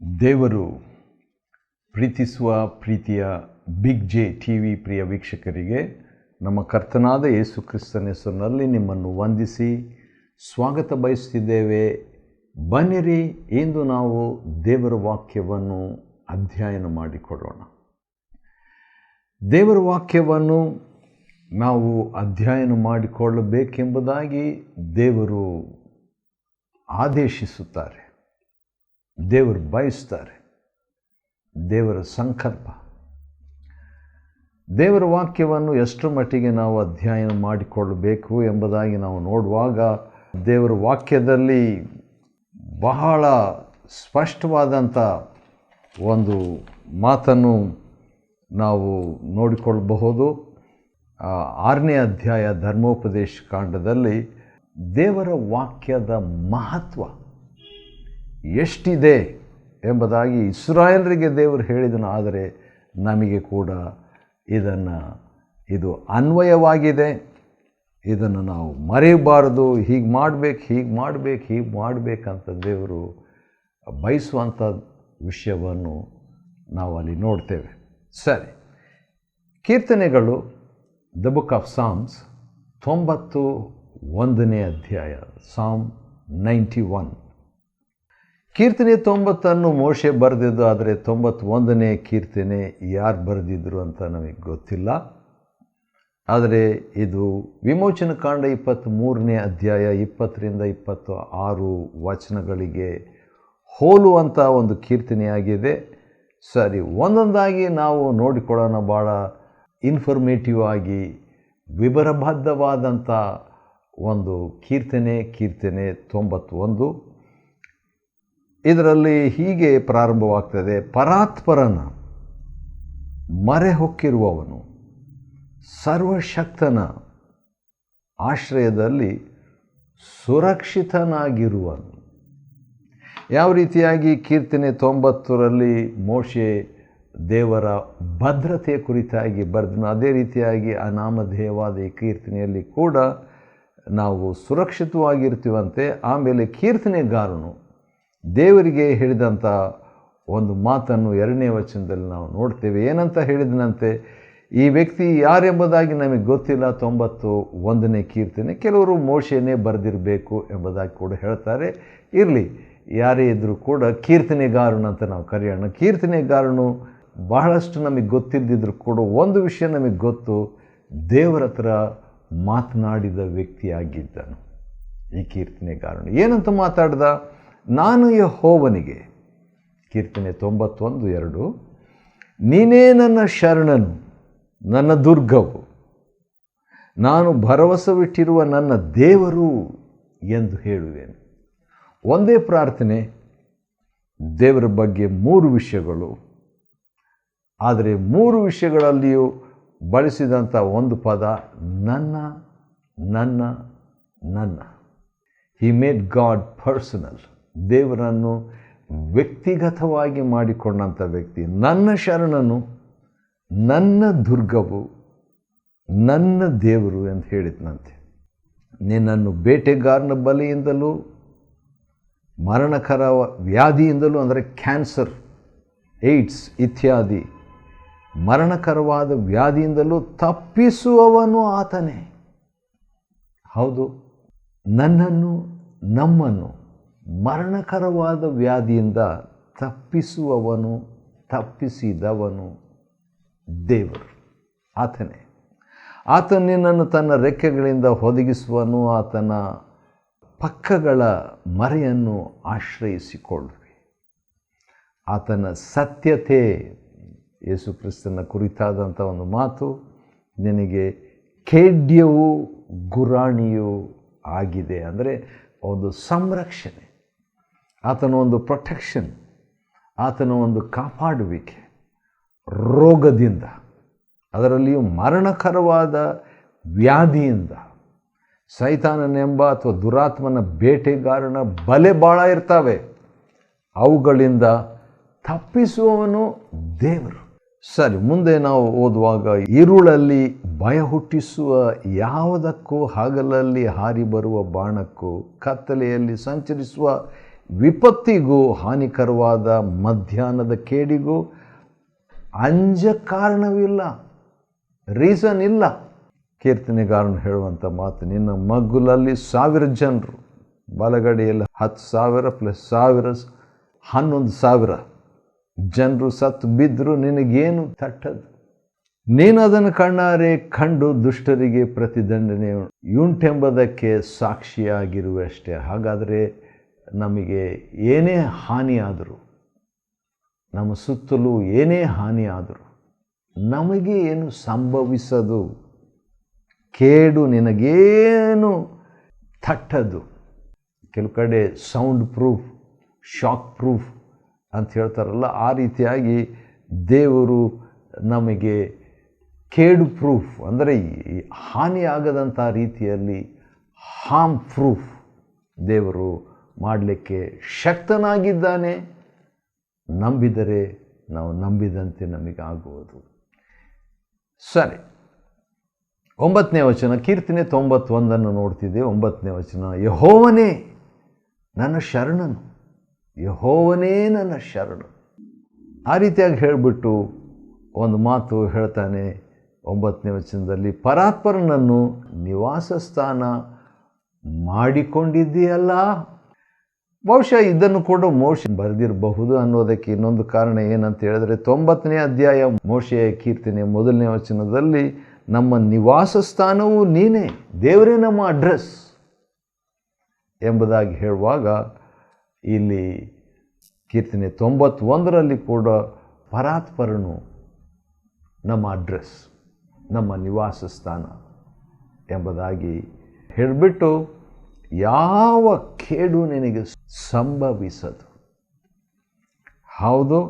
ದೇವರು ಪ್ರೀತಿಸುವ ಪ್ರೀತಿಯ ಬಿಗ್ ಜೆ ಟಿ ವಿ ಪ್ರಿಯ ವೀಕ್ಷಕರಿಗೆ ನಮ್ಮ ಕರ್ತನಾದ ಯೇಸು ಕ್ರಿಸ್ತನ ಹೆಸರಿನಲ್ಲಿ ನಿಮ್ಮನ್ನು ವಂದಿಸಿ ಸ್ವಾಗತ ಬಯಸುತ್ತಿದ್ದೇವೆ. ಬನ್ನಿರಿ, ಇಂದು ನಾವು ದೇವರ ವಾಕ್ಯವನ್ನು ಅಧ್ಯಯನ ಮಾಡಿಕೊಳ್ಳೋಣ. ದೇವರ ವಾಕ್ಯವನ್ನು ನಾವು ಅಧ್ಯಯನ ಮಾಡಿಕೊಳ್ಳಬೇಕೆಂಬುದಾಗಿ ದೇವರು ಆದೇಶಿಸುತ್ತಾರೆ, ದೇವರು ಬಯಸ್ತಾರೆ. ದೇವರ ಸಂಕಲ್ಪ. ದೇವರ ವಾಕ್ಯವನ್ನು ಎಷ್ಟರ ಮಟ್ಟಿಗೆ ನಾವು ಅಧ್ಯಯನ ಮಾಡಿಕೊಳ್ಳಬೇಕು ಎಂಬುದಾಗಿ ನಾವು ನೋಡುವಾಗ ದೇವರ ವಾಕ್ಯದಲ್ಲಿ ಬಹಳ ಸ್ಪಷ್ಟವಾದಂಥ ಒಂದು ಮಾತನ್ನು ನಾವು ನೋಡಿಕೊಳ್ಳಬಹುದು. 6ನೇ ಅಧ್ಯಾಯ ಧರ್ಮೋಪದೇಶ ಕಾಂಡದಲ್ಲಿ ದೇವರ ವಾಕ್ಯದ ಮಹತ್ವ ಎಷ್ಟಿದೆ ಎಂಬುದಾಗಿ ಇಸ್ರಾಯೇಲರಿಗೆ ದೇವರು ಹೇಳಿದನು. ಆದರೆ ನಮಗೆ ಕೂಡ ಇದು ಅನ್ವಯವಾಗಿದೆ. ಇದನ್ನು ನಾವು ಮರೆಯಬಾರದು. ಹೀಗೆ ಮಾಡಬೇಕಂತ ದೇವರು ಬಯಸುವಂಥ ವಿಷಯವನ್ನು ನಾವು ಅಲ್ಲಿ ನೋಡ್ತೇವೆ. ಸರಿ, ಕೀರ್ತನೆಗಳು ದ ಬುಕ್ ಆಫ್ ಸಾಮ್ಸ್ 91ನೇ ಅಧ್ಯಾಯ, ಸಾಮ್ 91. ಕೀರ್ತನೆ 90 ಮೋಶೆ ಬರೆದಿದ್ದು, ಆದರೆ 91ನೇ ಕೀರ್ತನೆ ಯಾರು ಬರೆದಿದ್ರು ಅಂತ ನಮಗೆ ಗೊತ್ತಿಲ್ಲ. ಆದರೆ ಇದು ವಿಮೋಚನ ಕಾಂಡ 23ನೇ ಅಧ್ಯಾಯ 20ರಿಂದ 26 ವಚನಗಳಿಗೆ ಹೋಲುವಂಥ ಒಂದು ಕೀರ್ತನೆಯಾಗಿದೆ. ಸರಿ, ಒಂದೊಂದಾಗಿ ನಾವು ನೋಡಿಕೊಳ್ಳೋಣ. ಭಾಳ ಇನ್ಫಾರ್ಮೇಟಿವ್ ಆಗಿ ವಿವರಬದ್ಧವಾದಂಥ ಒಂದು ಕೀರ್ತನೆ 91. ಇದರಲ್ಲಿ ಹೀಗೆ ಪ್ರಾರಂಭವಾಗ್ತದೆ: ಪರಾತ್ಪರನ ಮರೆ ಹೊಕ್ಕಿರುವವನು, ಸರ್ವಶಕ್ತನ ಆಶ್ರಯದಲ್ಲಿ ಸುರಕ್ಷಿತನಾಗಿರುವನು. ಯಾವ ರೀತಿಯಾಗಿ ಕೀರ್ತನೆ 90ರಲ್ಲಿ ಮೋಶೆ ದೇವರ ಭದ್ರತೆಯ ಕುರಿತಾಗಿ ಬರೆದನು, ಅದೇ ರೀತಿಯಾಗಿ ಅನಾಮಧೇಯವಾದ ಈ ಕೀರ್ತನೆಯಲ್ಲಿ ಕೂಡ ನಾವು ಸುರಕ್ಷಿತವಾಗಿರ್ತೀವಂತೆ. ಆಮೇಲೆ ಕೀರ್ತನೆಗಾರನು ದೇವರಿಗೆ ಹೇಳಿದಂಥ ಒಂದು ಮಾತನ್ನು 2ನೇ ವಚನದಲ್ಲಿ ನಾವು ನೋಡ್ತೇವೆ. ಏನಂತ ಹೇಳಿದನಂತೆ? ಈ ವ್ಯಕ್ತಿ ಯಾರೆಂಬುದಾಗಿ ನಮಗೆ ಗೊತ್ತಿಲ್ಲ. 91ನೇ ಕೀರ್ತನೆ ಕೆಲವರು ಮೋಶೆನೇ ಬರೆದಿರಬೇಕು ಎಂಬುದಾಗಿ ಕೂಡ ಹೇಳ್ತಾರೆ. ಇರಲಿ, ಯಾರೇ ಇದ್ದರೂ ಕೂಡ ಕೀರ್ತನೆಗಾರನು ಅಂತ ನಾವು ಕರೆಯೋಣ. ಕೀರ್ತನೆಗಾರನು ಬಹಳಷ್ಟು ನಮಗೆ ಗೊತ್ತಿಲ್ಲದಿದ್ದರೂ ಕೂಡ ಒಂದು ವಿಷಯ ನಮಗೆ ಗೊತ್ತು: ದೇವರ ಹತ್ರ ಮಾತನಾಡಿದ ವ್ಯಕ್ತಿಯಾಗಿದ್ದನು ಈ ಕೀರ್ತನೆಗಾರನು. ಏನಂತ ಮಾತಾಡ್ದ? ನಾನು ಯೆಹೋವನಿಗೆ, ಕೀರ್ತನೆ 91:2, ನೀನೇ ನನ್ನ ಶರಣನು, ನನ್ನ ದುರ್ಗವು, ನಾನು ಭರವಸವಿಟ್ಟಿರುವ ನನ್ನ ದೇವರು ಎಂದು ಹೇಳುವೆನು. ಒಂದೇ ಪ್ರಾರ್ಥನೆ, ದೇವರ ಬಗ್ಗೆ 3 ವಿಷಯಗಳು. ಆದರೆ 3 ವಿಷಯಗಳಲ್ಲಿಯೂ ಬಳಸಿದಂಥ ಒಂದು ಪದ ನನ್ನ ನನ್ನ ನನ್ನ. He made god personal. ದೇವರನ್ನು ವ್ಯಕ್ತಿಗತವಾಗಿ ಮಾಡಿಕೊಂಡಂಥ ವ್ಯಕ್ತಿ. ನನ್ನ ಶರಣನು, ನನ್ನ ದುರ್ಗವು, ನನ್ನ ದೇವರು ಎಂದು ಹೇಳಿದ್ನಂತೆ. ನಿನ್ನನ್ನು ಬೇಟೆಗಾರನ ಬಲೆಯಿಂದಲೂ, ಮರಣಕರ ವ್ಯಾಧಿಯಿಂದಲೂ, ಅಂದರೆ ಕ್ಯಾನ್ಸರ್, ಏಡ್ಸ್ ಇತ್ಯಾದಿ ಮರಣಕರವಾದ ವ್ಯಾಧಿಯಿಂದಲೂ ತಪ್ಪಿಸುವವನು ಆತನೇ. ಹೌದು, ನನ್ನನ್ನು, ನಮ್ಮನ್ನು ಮರಣಕರವಾದ ವ್ಯಾಧಿಯಿಂದ ತಪ್ಪಿಸುವವನು, ತಪ್ಪಿಸಿದವನು ದೇವರು, ಆತನೇ. ಆತ ನಿನ್ನನ್ನು ತನ್ನ ರೆಕ್ಕೆಗಳಿಂದ ಒದಗಿಸುವನು, ಆತನ ಪಕ್ಕಗಳ ಮರೆಯನ್ನು ಆಶ್ರಯಿಸಿಕೊಳ್ಳುವೆ. ಆತನ ಸತ್ಯತೆ, ಯೇಸು ಕ್ರಿಸ್ತನ ಕುರಿತಾದಂಥ ಒಂದು ಮಾತು, ನಿನಗೆ ಖೇಡ್ಯವೂ ಗುರಾಣಿಯೂ ಆಗಿದೆ. ಅಂದರೆ ಒಂದು ಸಂರಕ್ಷಣೆ, ಆತನ ಒಂದು ಪ್ರೊಟೆಕ್ಷನ್, ಆತನ ಒಂದು ಕಾಪಾಡುವಿಕೆ ರೋಗದಿಂದ, ಅದರಲ್ಲಿಯೂ ಮರಣಕರವಾದ ವ್ಯಾಧಿಯಿಂದ. ಸೈತಾನನೆಂಬ ಅಥವಾ ದುರಾತ್ಮನ ಬೇಟೆಗಾರನ ಬಲೆ ಭಾಳ ಇರ್ತವೆ, ಅವುಗಳಿಂದ ತಪ್ಪಿಸುವವನು ದೇವರು. ಸರಿ, ಮುಂದೆ ನಾವು ಓದುವಾಗ, ಇರುಳಲ್ಲಿ ಭಯ ಹುಟ್ಟಿಸುವ ಯಾವುದಕ್ಕೂ, ಹಗಲಲ್ಲಿ ಹಾರಿ ಬರುವ ಬಾಣಕ್ಕೂ, ಕತ್ತಲೆಯಲ್ಲಿ ಸಂಚರಿಸುವ ವಿಪತ್ತಿಗೂ ಹಾನಿಕರವಾದ ಮಧ್ಯಾಹ್ನದ ಕೇಡಿಗೂ ಅಂಜ ಕಾರಣವಿಲ್ಲ, ರೀಸನ್ ಇಲ್ಲ. ಕೀರ್ತನೆಗಾರನು ಹೇಳುವಂಥ ಮಾತು, ನಿನ್ನ ಮಗ್ಗುಲಲ್ಲಿ 1000 ಜನರು, ಬಲಗಡೆಯಲ್ಲಿ 10,000 ಪ್ಲಸ್ 1000 11,000 ಜನರು ಸತ್ತು ಬಿದ್ದರೂ ನಿನಗೇನು ತಟ್ಟದು. ನೀನು ಅದನ್ನು ಕಣ್ಣಾರೆ ಕಂಡು ದುಷ್ಟರಿಗೆ ಪ್ರತಿದಂಡನೆ ಉಂಟೆಂಬುದಕ್ಕೆ ಸಾಕ್ಷಿಯಾಗಿರುವೆ ಅಷ್ಟೇ. ಹಾಗಾದರೆ ನಮಗೆ ಏನೇ ಹಾನಿಯಾದರೂ, ನಮ್ಮ ಸುತ್ತಲೂ ಏನೇ ಹಾನಿಯಾದರೂ ನಮಗೆ ಏನು ಸಂಭವಿಸದು, ಕೇಡು ನಿನಗೇನು ತಟ್ಟದು. ಕೆಲವು ಕಡೆ ಸೌಂಡ್ ಪ್ರೂಫ್, ಶಾಕ್ ಪ್ರೂಫ್ ಅಂತ ಹೇಳ್ತಾರಲ್ಲ, ಆ ರೀತಿಯಾಗಿ ದೇವರು ನಮಗೆ ಕೇಡು ಪ್ರೂಫ್ ಅಂದರೆ ಹಾನಿಯಾಗದಂಥ ರೀತಿಯಲ್ಲಿ ಹಾರ್ಮ್ ಪ್ರೂಫ್ ದೇವರು ಮಾಡಲಿಕ್ಕೆ ಶಕ್ತನಾಗಿದ್ದಾನೆ. ನಂಬಿದರೆ ನಾವು ನಂಬಿದಂತೆ ನಮಗಾಗುವುದು. ಸರಿ, 9ನೇ ವಚನ, ಕೀರ್ತನೆ 91 ನೋಡ್ತಿದ್ದೆ. 9ನೇ ವಚನ, ಯೆಹೋವನೇ ನನ್ನ ಶರಣನು, ಯೆಹೋವನೇ ನನ್ನ ಶರಣು. ಆ ರೀತಿಯಾಗಿ ಹೇಳಿಬಿಟ್ಟು ಒಂದು ಮಾತು ಹೇಳ್ತಾನೆ 9ನೇ ವಚನದಲ್ಲಿ, ಪರಾತ್ಪರನನ್ನು ನಿವಾಸ ಸ್ಥಾನ ಮಾಡಿಕೊಂಡಿದ್ದೀಯಲ್ಲ. ಬಹುಶಃ ಇದನ್ನು ಕೂಡ ಮೋಶೆ ಬರೆದಿರಬಹುದು ಅನ್ನೋದಕ್ಕೆ ಇನ್ನೊಂದು ಕಾರಣ ಏನಂತ ಹೇಳಿದ್ರೆ, 90ನೇ ಅಧ್ಯಾಯ ಮೋಶೆಯ ಕೀರ್ತನೆ 1ನೇ ವಚನದಲ್ಲಿ ನಮ್ಮ ನಿವಾಸ ಸ್ಥಾನವು ನೀನೇ, ದೇವರೇ ನಮ್ಮ ಅಡ್ರೆಸ್ ಎಂಬುದಾಗಿ ಹೇಳುವಾಗ, ಇಲ್ಲಿ ಕೀರ್ತನೆ 91ರಲ್ಲಿ ಕೂಡ ಪರಾತ್ಪರನು ನಮ್ಮ ಅಡ್ರೆಸ್, ನಮ್ಮ ನಿವಾಸ ಸ್ಥಾನ ಎಂಬುದಾಗಿ ಹೇಳಿಬಿಟ್ಟು, ಯಾವ ಕೇಡು ನಿನಗೆ ಸಂಭವಿಸದು. ಹೌದು,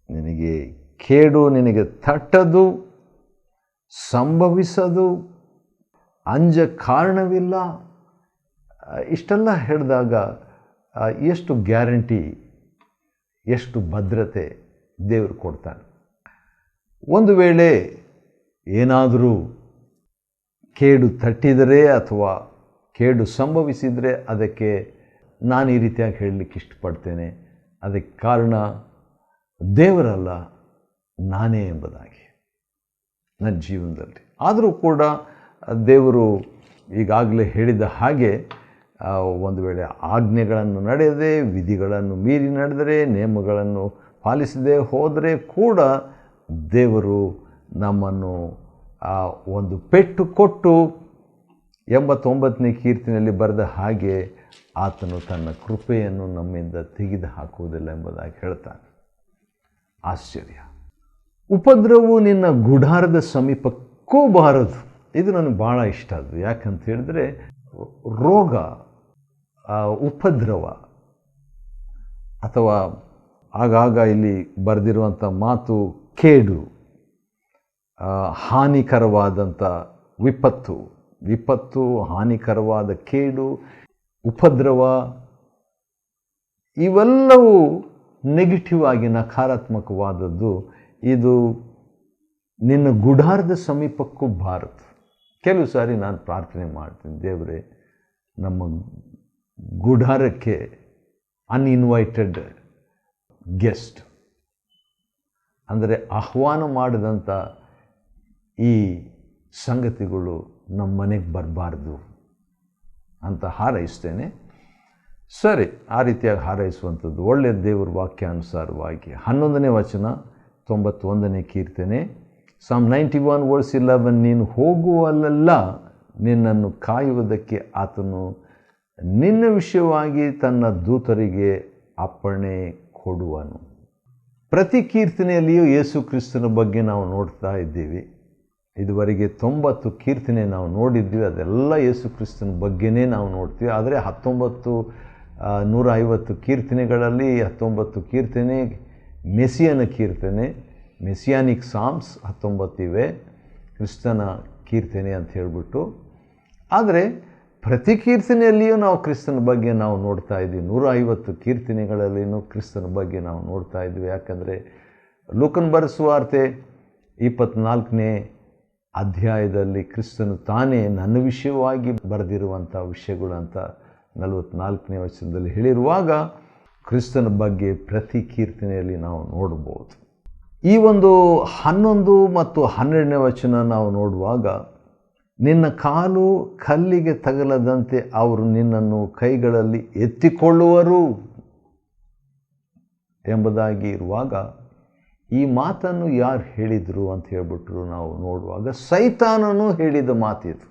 ನಿನಗೆ ಕೇಡು ನಿನಗೆ ತಟ್ಟದು, ಸಂಭವಿಸದು, ಅಂಜ ಕಾರಣವಿಲ್ಲ. ಇಷ್ಟೆಲ್ಲ ಹೇಳಿದಾಗ ಎಷ್ಟು ಗ್ಯಾರಂಟಿ, ಎಷ್ಟು ಭದ್ರತೆ ದೇವರು ಕೊಡ್ತಾನೆ. ಒಂದು ವೇಳೆ ಏನಾದರೂ ಕೇಡು ತಟ್ಟಿದರೆ ಅಥವಾ ಕೇಡು ಸಂಭವಿಸಿದರೆ ಅದಕ್ಕೆ ನಾನು ಈ ರೀತಿಯಾಗಿ ಹೇಳಲಿಕ್ಕೆ ಇಷ್ಟಪಡ್ತೇನೆ, ಅದಕ್ಕೆ ಕಾರಣ ದೇವರಲ್ಲ, ನಾನೇ ಎಂಬುದಾಗಿ ನನ್ನ ಜೀವನದಲ್ಲಿ. ಆದರೂ ಕೂಡ ದೇವರು ಈಗಾಗಲೇ ಹೇಳಿದ ಹಾಗೆ ಒಂದು ವೇಳೆ ಆಜ್ಞೆಗಳನ್ನು ನಡೆಯದೆ, ವಿಧಿಗಳನ್ನು ಮೀರಿ ನಡೆದರೆ, ನಿಯಮಗಳನ್ನು ಪಾಲಿಸದೆ ಹೋದರೆ ಕೂಡ ದೇವರು ನಮ್ಮನ್ನು ಒಂದು ಪೆಟ್ಟು ಕೊಟ್ಟು 89ನೇ ಕೀರ್ತನೆಯಲ್ಲಿ ಬರೆದ ಹಾಗೆ ಆತನು ತನ್ನ ಕೃಪೆಯನ್ನು ನಮ್ಮಿಂದ ತೆಗೆದು ಹಾಕುವುದಿಲ್ಲ ಎಂಬುದಾಗಿ ಹೇಳ್ತಾನೆ. ಆಶ್ಚರ್ಯ. ಉಪದ್ರವವು ನಿನ್ನ ಗುಡಾರದ ಸಮೀಪಕ್ಕೂ ಬಾರದು. ಇದು ನನಗೆ ಭಾಳ ಇಷ್ಟ. ಅದು ಯಾಕಂತ ಹೇಳಿದ್ರೆ, ರೋಗ, ಉಪದ್ರವ ಅಥವಾ ಆಗಾಗ ಇಲ್ಲಿ ಬರೆದಿರುವಂಥ ಮಾತು ಕೇಡು, ಹಾನಿಕರವಾದಂಥ ವಿಪತ್ತು, ಹಾನಿಕರವಾದ ಕೇಡು, ಉಪದ್ರವ, ಇವೆಲ್ಲವೂ ನೆಗೆಟಿವ್ ಆಗಿ ನಕಾರಾತ್ಮಕವಾದದ್ದು. ಇದು ನಿನ್ನ ಗುಡಾರದ ಸಮೀಪಕ್ಕೂ ಬಾರದು. ಕೆಲವು ಸಾರಿ ನಾನು ಪ್ರಾರ್ಥನೆ ಮಾಡ್ತೀನಿ, ದೇವರೇ ನಮ್ಮ ಗುಡಾರಕ್ಕೆ ಅನ್ಇನ್ವೈಟೆಡ್ ಗೆಸ್ಟ್ ಅಂದರೆ ಆಹ್ವಾನ ಮಾಡಿದಂಥ ಈ ಸಂಗತಿಗಳು ನಮ್ಮ ಮನೆಗೆ ಬರಬಾರ್ದು ಅಂತ ಹಾರೈಸ್ತೇನೆ. ಸರಿ, ಆ ರೀತಿಯಾಗಿ ಹಾರೈಸುವಂಥದ್ದು ಒಳ್ಳೆಯ ದೇವರ ವಾಕ್ಯಾನುಸಾರವಾಗಿ. 11ನೇ ವಚನ 91ನೇ ಕೀರ್ತನೆ, Psalm 91 verse 11, ನೀನು ಹೋಗುವಲ್ಲೆಲ್ಲ ನಿನ್ನನ್ನು ಕಾಯುವುದಕ್ಕೆ ಆತನು ನಿನ್ನ ವಿಷಯವಾಗಿ ತನ್ನ ದೂತರಿಗೆ ಅಪ್ಪಣೆ ಕೊಡುವನು. ಪ್ರತಿ ಕೀರ್ತನೆಯಲ್ಲಿಯೂ ಯೇಸು ಕ್ರಿಸ್ತನ ಬಗ್ಗೆ ನಾವು ನೋಡ್ತಾ ಇದ್ದೀವಿ. ಇದುವರೆಗೆ 90 ಕೀರ್ತನೆ ನಾವು ನೋಡಿದ್ವಿ, ಅದೆಲ್ಲ ಯೇಸು ಕ್ರಿಸ್ತನ ಬಗ್ಗೆನೇ ನಾವು ನೋಡ್ತೀವಿ. ಆದರೆ 150 ಕೀರ್ತನೆಗಳಲ್ಲಿ 19 ಕೀರ್ತನೆ ಮೆಸಿಯನ ಕೀರ್ತನೆ, ಮೆಸಿಯಾನಿಕ್ ಸಾಮ್ಸ್ 19 ಇವೆ, ಕ್ರಿಸ್ತನ ಕೀರ್ತನೆ ಅಂತ ಹೇಳಿಬಿಟ್ಟು. ಆದರೆ ಪ್ರತಿ ಕೀರ್ತನೆಯಲ್ಲಿಯೂ ನಾವು ಕ್ರಿಸ್ತನ ಬಗ್ಗೆ ನಾವು ನೋಡ್ತಾ ಇದ್ದೀವಿ. 150 ಕೀರ್ತನೆಗಳಲ್ಲಿಯೂ ಕ್ರಿಸ್ತನ ಬಗ್ಗೆ ನಾವು ನೋಡ್ತಾ ಇದ್ವಿ. ಯಾಕಂದರೆ ಲೂಕನ ಬರೆಸುವಾರ್ತೆ 24ನೇ ಅಧ್ಯಾಯದಲ್ಲಿ ಕ್ರಿಸ್ತನು ತಾನೇ ನನ್ನ ವಿಷಯವಾಗಿ ಬರೆದಿರುವಂಥ ವಿಷಯಗಳು ಅಂತ 44ನೇ ವಚನದಲ್ಲಿ ಹೇಳಿರುವಾಗ ಕ್ರಿಸ್ತನ ಬಗ್ಗೆ ಪ್ರತಿ ಕೀರ್ತನೆಯಲ್ಲಿ ನಾವು ನೋಡಬಹುದು. ಈ ಒಂದು 11 ಮತ್ತು 12ನೇ ವಚನ ನಾವು ನೋಡುವಾಗ, ನಿನ್ನ ಕಾಲು ಕಲ್ಲಿಗೆ ತಗಲದಂತೆ ಅವರು ನಿನ್ನನ್ನು ಕೈಗಳಲ್ಲಿ ಎತ್ತಿಕೊಳ್ಳುವರು ಎಂಬುದಾಗಿ ಇರುವಾಗ, ಈ ಮಾತನ್ನು ಯಾರು ಹೇಳಿದರು ಅಂತ ಹೇಳ್ಬಿಟ್ರು ನಾವು ನೋಡುವಾಗ, ಸೈತಾನನು ಹೇಳಿದ ಮಾತಿದು.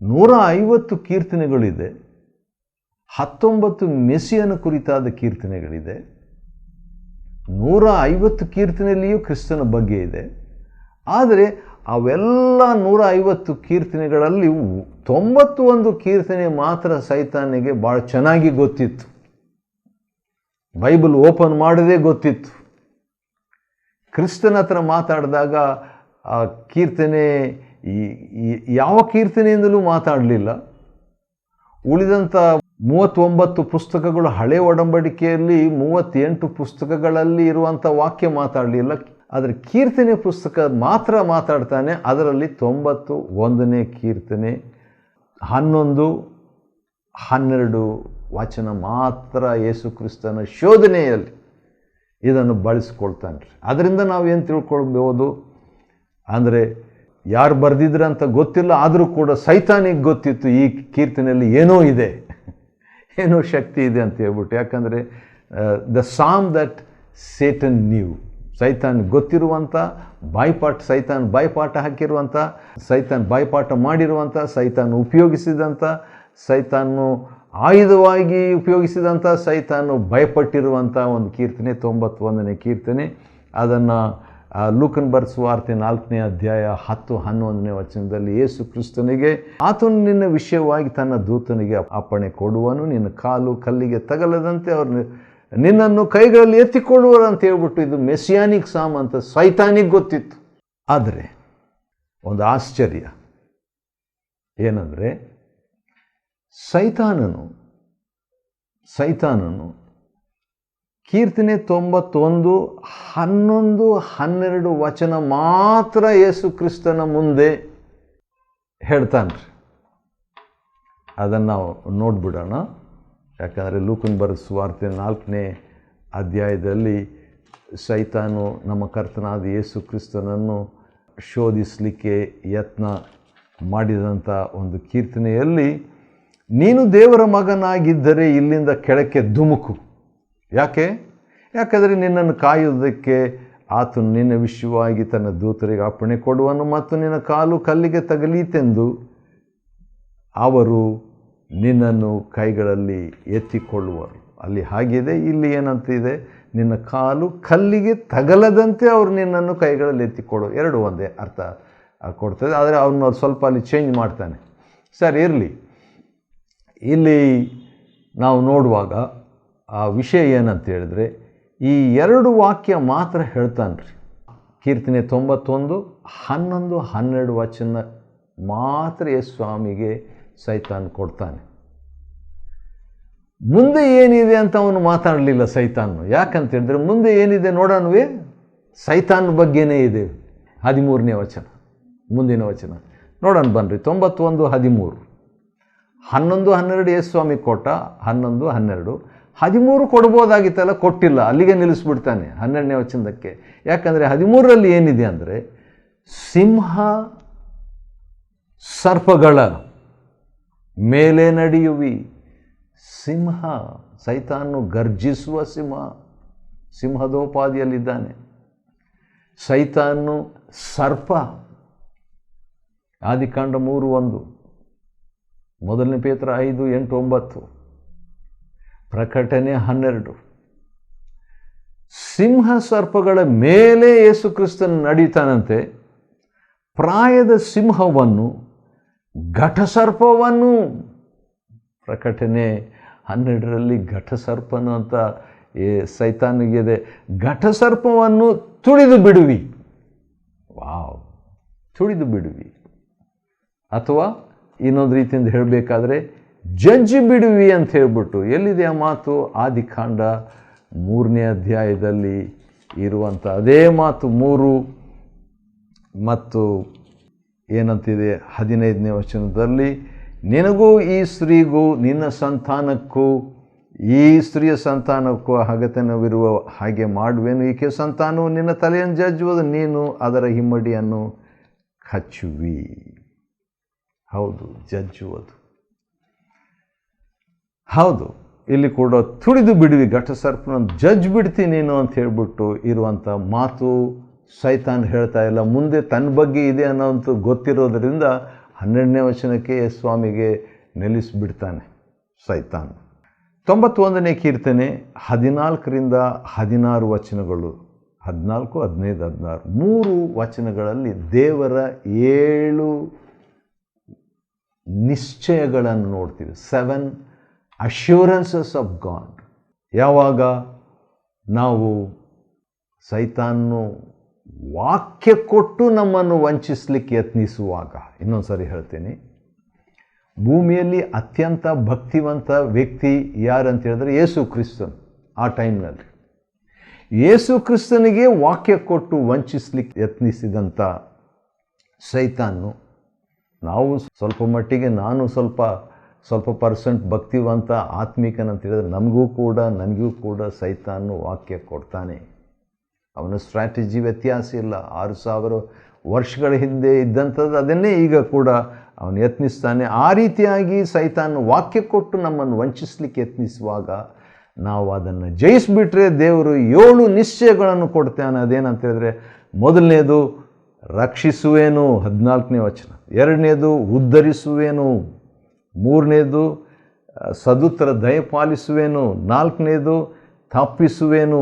150 ಕೀರ್ತನೆಗಳಿದೆ, 19 ಮೆಸ್ಸಿಯನ ಕುರಿತಾದ ಕೀರ್ತನೆಗಳಿದೆ. 150 ಕೀರ್ತನೆಯಲ್ಲಿಯೂ ಕ್ರಿಸ್ತನ ಬಗ್ಗೆ ಇದೆ. ಆದರೆ ಅವೆಲ್ಲ 150 ಕೀರ್ತನೆಗಳಲ್ಲಿ 91 ಕೀರ್ತನೆ ಮಾತ್ರ ಸೈತಾನಿಗೆ ಭಾಳ ಚೆನ್ನಾಗಿ ಗೊತ್ತಿತ್ತು. ಬೈಬಲ್ ಓಪನ್ ಮಾಡದೇ ಗೊತ್ತಿತ್ತು. ಕ್ರಿಸ್ತನ ಹತ್ರ ಮಾತಾಡಿದಾಗ ಆ ಕೀರ್ತನೆ ಯಾವ ಕೀರ್ತನೆಯಿಂದಲೂ ಮಾತಾಡಲಿಲ್ಲ. ಉಳಿದಂಥ 39 ಪುಸ್ತಕಗಳು, ಹಳೆ ಒಡಂಬಡಿಕೆಯಲ್ಲಿ 38 ಪುಸ್ತಕಗಳಲ್ಲಿ ಇರುವಂಥ ವಾಕ್ಯ ಮಾತಾಡಲಿಲ್ಲ. ಆದರೆ ಕೀರ್ತನೆ ಪುಸ್ತಕ ಮಾತ್ರ ಮಾತಾಡ್ತಾನೆ. ಅದರಲ್ಲಿ 91ನೇ ಕೀರ್ತನೆ 11, 12 ವಚನ ಮಾತ್ರ ಯೇಸು ಕ್ರಿಸ್ತನ ಶೋಧನೆಯಲ್ಲಿ ಇದನ್ನು ಬಳಸ್ಕೊಳ್ತಾನೆ. ಅದರಿಂದ ನಾವೇನು ತಿಳ್ಕೊಳ್ಬೋದು ಅಂದರೆ, ಯಾರು ಬರೆದಿದ್ರಂತ ಗೊತ್ತಿಲ್ಲ, ಆದರೂ ಕೂಡ ಸೈತಾನಿಗೆ ಗೊತ್ತಿತ್ತು ಈ ಕೀರ್ತನೆಯಲ್ಲಿ ಏನೋ ಇದೆ, ಏನೋ ಶಕ್ತಿ ಇದೆ ಅಂತ ಹೇಳ್ಬಿಟ್ಟು. ಯಾಕಂದರೆ ದ ಸಾಮ್ ದಟ್ ಸೇಟನ್ ನ್ಯೂ, ಸೈತಾನ್ ಗೊತ್ತಿರುವಂಥ ಬಾಯ್ಪಾಠ, ಸೈತಾನ್ ಬಾಯ್ಪಾಠ ಹಾಕಿರುವಂಥ, ಸೈತಾನ್ ಬಾಯ್ಪಾಠ ಮಾಡಿರುವಂಥ, ಸೈತಾನ್ ಉಪಯೋಗಿಸಿದಂಥ, ಸೈತಾನು ಆಯುಧವಾಗಿ ಉಪಯೋಗಿಸಿದಂಥ, ಸೈತಾನು ಭಯಪಟ್ಟಿರುವಂಥ ಒಂದು ಕೀರ್ತನೆ 91ನೇ ಕೀರ್ತನೆ. ಅದನ್ನು ಲೂಕನ್ ಬರೆದ ಸುವಾರ್ತೆ 4ನೇ ಅಧ್ಯಾಯ 10-11ನೇ ವಚನದಲ್ಲಿ ಯೇಸು ಕ್ರಿಸ್ತನಿಗೆ, ಆತನು ನಿನ್ನ ವಿಷಯವಾಗಿ ತನ್ನ ದೂತನಿಗೆ ಅಪ್ಪಣೆ ಕೊಡುವನು, ನಿನ್ನ ಕಾಲು ಕಲ್ಲಿಗೆ ತಗಲದಂತೆ ಅವರು ನಿನ್ನನ್ನು ಕೈಗಳಲ್ಲಿ ಎತ್ತಿಕೊಳ್ಳುವರು ಅಂತ ಹೇಳ್ಬಿಟ್ಟು, ಇದು ಮೆಸಿಯಾನಿಕ್ ಸಾಮ್ ಅಂತ ಸೈತಾನಿಗೆ ಗೊತ್ತಿತ್ತು. ಆದರೆ ಒಂದು ಆಶ್ಚರ್ಯ ಏನಂದರೆ, ಸೈತಾನನು ಕೀರ್ತನೆ 91, 11, 12 ವಚನ ಮಾತ್ರ ಯೇಸು ಕ್ರಿಸ್ತನ ಮುಂದೆ ಹೇಳ್ತಾನೆ. ಅದನ್ನು ನಾವು ನೋಡ್ಬಿಡೋಣ. ಯಾಕಂದರೆ ಲೂಕನ್ ಬರೆದ ಸುವಾರ್ತೆ 4ನೇ ಅಧ್ಯಾಯದಲ್ಲಿ ಸೈತಾನು ನಮ್ಮ ಕರ್ತನಾದ ಯೇಸು ಕ್ರಿಸ್ತನನ್ನು ಶೋಧಿಸಲಿಕ್ಕೆ ಯತ್ನ ಮಾಡಿದಂಥ ಒಂದು ಕೀರ್ತನೆಯಲ್ಲಿ, ನೀನು ದೇವರ ಮಗನಾಗಿದ್ದರೆ ಇಲ್ಲಿಂದ ಕೆಳಕ್ಕೆ ಧುಮುಕು. ಯಾಕೆಂದರೆ ನಿನ್ನನ್ನು ಕಾಯುವುದಕ್ಕೆ ಆತನು ನಿನ್ನ ವಿಷಯವಾಗಿ ತನ್ನ ದೂತರಿಗೆ ಅಪ್ಪಣೆ ಕೊಡುವನು ಮತ್ತು ನಿನ್ನ ಕಾಲು ಕಲ್ಲಿಗೆ ತಗಲೀತೆಂದು ಅವರು ನಿನ್ನನ್ನು ಕೈಗಳಲ್ಲಿ ಎತ್ತಿಕೊಳ್ಳುವರು. ಅಲ್ಲಿ ಹಾಗಿದೆ, ಇಲ್ಲಿ ಏನಂತಿದೆ, ನಿನ್ನ ಕಾಲು ಕಲ್ಲಿಗೆ ತಗಲದಂತೆ ಅವರು ನಿನ್ನನ್ನು ಕೈಗಳಲ್ಲಿ ಎತ್ತಿಕೊಳ್ಳು. ಎರಡು ಒಂದೇ ಅರ್ಥ ಕೊಡ್ತದೆ. ಆದರೆ ಅವನು ಸ್ವಲ್ಪ ಅಲ್ಲಿ ಚೇಂಜ್ ಮಾಡ್ತಾನೆ. ಸರಿ, ಇರಲಿ. ಇಲ್ಲಿ ನಾವು ನೋಡುವಾಗ ಆ ವಿಷಯ ಏನಂತ ಹೇಳಿದ್ರೆ, ಈ 2 ವಾಕ್ಯ ಮಾತ್ರ ಹೇಳ್ತಾನೆ ರೀ. ಕೀರ್ತನೆ 91, 11, 12 ವಚನ ಮಾತ್ರ ಯೇಸು ಸ್ವಾಮಿಗೆ ಸೈತಾನ್ ಕೊಡ್ತಾನೆ. ಮುಂದೆ ಏನಿದೆ ಅಂತ ಅವನು ಮಾತಾಡಲಿಲ್ಲ ಸೈತಾನು. ಯಾಕಂತ ಹೇಳಿದ್ರೆ, ಮುಂದೆ ಏನಿದೆ ನೋಡೋಣವೇ, ಸೈತಾನ್ ಬಗ್ಗೆನೇ ಇದೆ. 13ನೇ ವಚನ, ಮುಂದಿನ ವಚನ ನೋಡೋಣ ಬನ್ನಿರಿ. 91, 13. 11, 12 ಯೇಸು ಸ್ವಾಮಿ ಕೊಟ್ಟ, 11, 12. 13 ಕೊಡ್ಬೋದಾಗಿತ್ತಲ್ಲ, ಕೊಟ್ಟಿಲ್ಲ, ಅಲ್ಲಿಗೆ ನಿಲ್ಲಿಸ್ಬಿಡ್ತಾನೆ 12ನೇ ವಚನದಕ್ಕೆ. ಯಾಕಂದರೆ 13ರಲ್ಲಿ ಏನಿದೆ ಅಂದರೆ, ಸಿಂಹ ಸರ್ಪಗಳ ಮೇಲೆ ನಡೆಯುವಿ. ಸಿಂಹ, ಸೈತಾನು ಗರ್ಜಿಸುವ ಸಿಂಹ, ಸಿಂಹದೋಪಾದಿಯಲ್ಲಿದ್ದಾನೆ. ಸೈತಾನು ಸರ್ಪ. ಆದಿಕಾಂಡ 3:1, 1 ಪೇತ್ರ 5, 8, 9, ಪ್ರಕಟಣೆ 12. ಸಿಂಹ ಸರ್ಪಗಳ ಮೇಲೆ ಯೇಸು ಕ್ರಿಸ್ತನು ನಡೀತಾನಂತೆ. ಪ್ರಾಯದ ಸಿಂಹವನ್ನು, ಘಟಸರ್ಪವನ್ನು, ಪ್ರಕಟಣೆ 12ರಲ್ಲಿ ಘಟಸರ್ಪನು ಅಂತ ಸೈತಾನಿಗಿದೆ. ಘಟಸರ್ಪವನ್ನು ತುಳಿದು ಬಿಡುವಿ. ವಾವ್, ತುಳಿದು ಬಿಡುವಿ. ಅಥವಾ ಇನ್ನೊಂದು ರೀತಿಯಿಂದ ಹೇಳಬೇಕಾದ್ರೆ, ಜಜ್ಜಿ ಬಿಡುವಿ ಅಂತ ಹೇಳ್ಬಿಟ್ಟು. ಎಲ್ಲಿದೆ ಆ ಮಾತು? ಆದಿಕಾಂಡ 3ನೇ ಅಧ್ಯಾಯದಲ್ಲಿ ಇರುವಂಥ ಅದೇ ಮಾತು. 3 ಮತ್ತು ಏನಂತಿದೆ 15ನೇ ವಚನದಲ್ಲಿ, ನಿನಗೂ ಈ ಸ್ತ್ರೀಗೂ ನಿನ್ನ ಸಂತಾನಕ್ಕೂ ಈ ಸ್ತ್ರೀಯ ಸಂತಾನಕ್ಕೂ ಹಗೆತನವಿರುವ ಹಾಗೆ ಮಾಡುವೆನು. ಈಕೆ ಸಂತಾನವು ನಿನ್ನ ತಲೆಯನ್ನು ಜಜ್ಜುವುದು, ನೀನು ಅದರ ಹಿಮ್ಮಡಿಯನ್ನು ಕಚ್ಚುವಿ. ಹೌದು, ಜಜ್ಜುವುದು. ಹೌದು, ಇಲ್ಲಿ ಕೂಡ ತುಳಿದು ಬಿಡುವಿ, ಘಟಸರ್ಪನ ಜಡ್ಜ್ ಬಿಡ್ತೀನಿ ನೀನು ಅಂತ ಹೇಳ್ಬಿಟ್ಟು ಇರುವಂಥ ಮಾತು ಸೈತಾನ್ ಹೇಳ್ತಾ ಇಲ್ಲ. ಮುಂದೆ ತನ್ನ ಬಗ್ಗೆ ಇದೆ ಅನ್ನೋಂಥ ಗೊತ್ತಿರೋದರಿಂದ 12ನೇ ವಚನಕ್ಕೆ ಸ್ವಾಮಿಗೆ ನಿಲ್ಲಿಸಿಬಿಡ್ತಾನೆ ಸೈತಾನ್. 91ನೇ ಕೀರ್ತನೆ 14ರಿಂದ 16 ವಚನಗಳು, 14, 15, 16 3 ವಚನಗಳಲ್ಲಿ ದೇವರ 7 ನಿಶ್ಚಯಗಳನ್ನು ನೋಡ್ತೀವಿ. 7 ಅಶ್ಯೂರೆನ್ಸಸ್ ಆಫ್ ಗಾಡ್. ಯಾವಾಗ ನಾವು ಸೈತಾನ್ನು ವಾಕ್ಯ ಕೊಟ್ಟು ನಮ್ಮನ್ನು ವಂಚಿಸಲಿಕ್ಕೆ ಯತ್ನಿಸುವಾಗ, ಇನ್ನೊಂದು ಸಾರಿ ಹೇಳ್ತೀನಿ, ಭೂಮಿಯಲ್ಲಿ ಅತ್ಯಂತ ಭಕ್ತಿವಂತ ವ್ಯಕ್ತಿ ಯಾರಂತ ಹೇಳಿದ್ರೆ ಯೇಸು ಕ್ರಿಸ್ತನ್. ಆ ಟೈಮ್ನಲ್ಲಿ ಯೇಸು ಕ್ರಿಸ್ತನಿಗೆ ವಾಕ್ಯ ಕೊಟ್ಟು ವಂಚಿಸಲಿಕ್ಕೆ ಯತ್ನಿಸಿದಂಥ ಸೈತಾನ್ನು, ನಾವು ಸ್ವಲ್ಪ ಮಟ್ಟಿಗೆ ನಾನು ಸ್ವಲ್ಪ ಪರ್ಸೆಂಟ್ ಭಕ್ತಿವಂತ ಆತ್ಮಿಕನಂತ ಹೇಳಿದ್ರೆ ನನಗೂ ಕೂಡ ಸೈತಾನು ವಾಕ್ಯ ಕೊಡ್ತಾನೆ. ಅವನ ಸ್ಟ್ರಾಟಜಿ ವ್ಯತ್ಯಾಸ ಇಲ್ಲ. 6000 ವರ್ಷಗಳ ಹಿಂದೆ ಇದ್ದಂಥದ್ದು ಅದನ್ನೇ ಈಗ ಕೂಡ ಅವನು ಯತ್ನಿಸ್ತಾನೆ. ಆ ರೀತಿಯಾಗಿ ಸೈತಾನು ವಾಕ್ಯ ಕೊಟ್ಟು ನಮ್ಮನ್ನು ವಂಚಿಸಲಿಕ್ಕೆ ಯತ್ನಿಸುವಾಗ ನಾವು ಅದನ್ನು ಜಯಿಸಿಬಿಟ್ರೆ ದೇವರು 7 ನಿಶ್ಚಯಗಳನ್ನು ಕೊಡ್ತಾನೆ. ಅದೇನಂತ ಹೇಳಿದ್ರೆ, ಮೊದಲನೇದು ರಕ್ಷಿಸುವೇನು, 14ನೇ ವಚನ. 2ನೇದು ಉದ್ಧರಿಸುವೇನು. 3ನೇದು ಸದುತ್ತರ ದಯಪಾಲಿಸುವೇನು. 4ನೇದು ತಪ್ಪಿಸುವೇನು.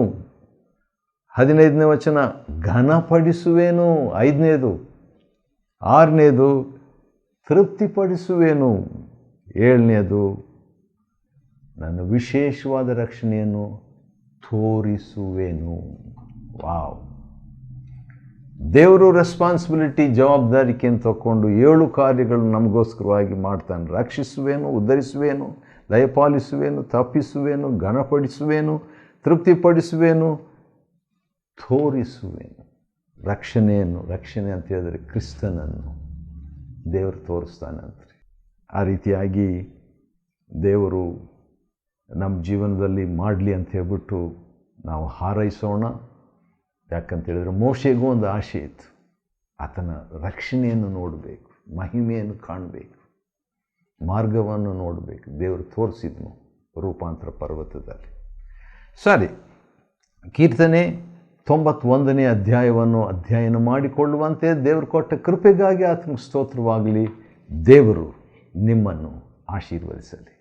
15ನೇ ವಚನ ಘನಪಡಿಸುವೇನು. 5ನೇದು. 6ನೇದು ತೃಪ್ತಿಪಡಿಸುವೇನು. 7ನೇದು ನನ್ನ ವಿಶೇಷವಾದ ರಕ್ಷಣೆಯನ್ನು ತೋರಿಸುವೇನು. ವಾವ್! ದೇವರು ರೆಸ್ಪಾನ್ಸಿಬಿಲಿಟಿ, ಜವಾಬ್ದಾರಿಕೆಯನ್ನು ತಗೊಂಡು 7 ಕಾರ್ಯಗಳು ನಮಗೋಸ್ಕರವಾಗಿ ಮಾಡ್ತಾನೆ. ರಕ್ಷಿಸುವೇನು, ಉದ್ಧರಿಸುವೇನು, ದಯಪಾಲಿಸುವೇನು, ತಪ್ಪಿಸುವೇನು, ಘನಪಡಿಸುವೇನು, ತೃಪ್ತಿಪಡಿಸುವೇನು, ತೋರಿಸುವೇನು. ರಕ್ಷಣೆ ಅಂತ ಹೇಳಿದ್ರೆ ಕ್ರಿಸ್ತನನ್ನು ದೇವರು ತೋರಿಸ್ತಾನಂತೆ. ಆ ರೀತಿಯಾಗಿ ದೇವರು ನಮ್ಮ ಜೀವನದಲ್ಲಿ ಮಾಡಲಿ ಅಂತ ಹೇಳ್ಬಿಟ್ಟು ನಾವು ಹಾರೈಸೋಣ. ಯಾಕಂತೇಳಿದ್ರೆ ಮೋಶೆಗೂ ಒಂದು ಆಸೆ ಇತ್ತು, ಆತನ ರಕ್ಷಣೆಯನ್ನು ನೋಡಬೇಕು, ಮಹಿಮೆಯನ್ನು ಕಾಣಬೇಕು, ಮಾರ್ಗವನ್ನು ನೋಡಬೇಕು. ದೇವರು ತೋರಿಸಿದ್ನು ರೂಪಾಂತರ ಪರ್ವತದಲ್ಲಿ. ಸರಿ, ಕೀರ್ತನೆ 91ನೇ ಅಧ್ಯಾಯವನ್ನು ಅಧ್ಯಯನ ಮಾಡಿಕೊಳ್ಳುವಂತೆ ದೇವರು ಕೊಟ್ಟ ಕೃಪೆಗಾಗಿ ಆತನಿಗೆ ಸ್ತೋತ್ರವಾಗಲಿ. ದೇವರು ನಿಮ್ಮನ್ನು ಆಶೀರ್ವದಿಸಲಿ.